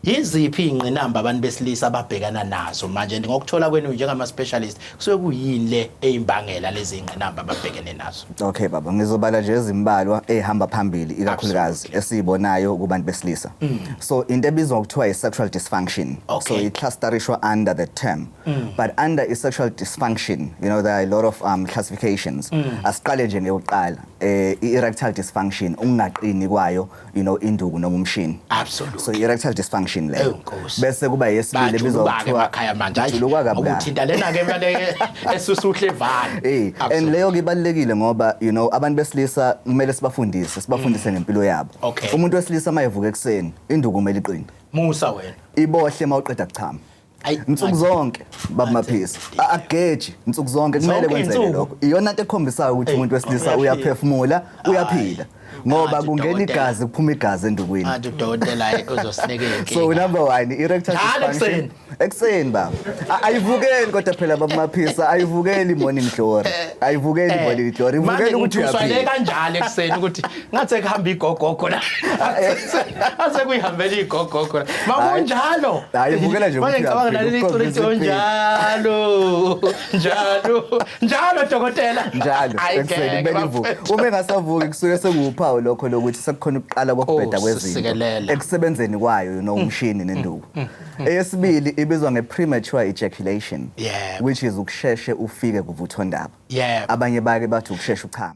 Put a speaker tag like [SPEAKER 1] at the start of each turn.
[SPEAKER 1] Yiziphi inqinamba abantu besilisa ababhekana nazo manje ngokuthola kwenu njengama specialist kusuke kuyini le ezimbangela lezi inqinamba ababhekene nazo?
[SPEAKER 2] Okay baba, ngizobala nje ezimbalwa ehamba phambili ikakhulukazi esibonayo kubantu besilisa. So into ebizwa ngokuthiwa sexual dysfunction. So iclustarishwa under the term. But under is sexual dysfunction, you know, there are a lot of classifications. Asiqale nje ngeyokuqala, erectile dysfunction, ungaqini kwayo, you know, induku noma umshini.
[SPEAKER 1] Absolutely.
[SPEAKER 2] So erectile dysfunction leyo. Bese kuba yesibili ebizwa ngokuthiwa
[SPEAKER 1] emakhaya manje ukuthinta lena ke manje esusuhle vani.
[SPEAKER 2] And leyo kibalekile ngoba you know abantu besilisa kumele sibafundise ngempilo yabo. Umuntu wesilisa mayevuka ekseni induku kumele iqine.
[SPEAKER 1] Musa wena.
[SPEAKER 2] Ibohle mawuqeda kuchama. Insuku zonke baba Maphisa ageji insuku zonke kumele kwenzeke lokho. Iyona into ekhombisayo ukuthi umuntu wesilisa uyaphefumula, uyaphila. Ngoba kungena igazi kuphuma igazi endukwini.
[SPEAKER 1] Udokotela uzosineke inkinga.
[SPEAKER 2] So number 1 erectile dysfunction. Ekseni baba. Ayivukeli kodwa phela baba Maphisa ayivukeli morning glory. Ayivukeli morning glory. Ivukeli ukuthi
[SPEAKER 1] uyaphila kanjalo ekseni ukuthi ngathi ekuhamba igogogo la. Ase kuyihambela igogogo la. Makunjalo.
[SPEAKER 2] Ayivukela nje ukuthi
[SPEAKER 1] njalo dokotela.
[SPEAKER 2] Njalo ekseni belivuka. Uma engasavuki kusuke sekuphawu lokho lokuthi sekukhona ukuqala kokubheda kwezinto ekusebenzeni kwayo you know umshini nenduku. Eyesibili ibizwa ngepremature ejaculation, which is ukusheshe ufike kuvuthondaba. Abanye bake bathi ukusheshe uchama.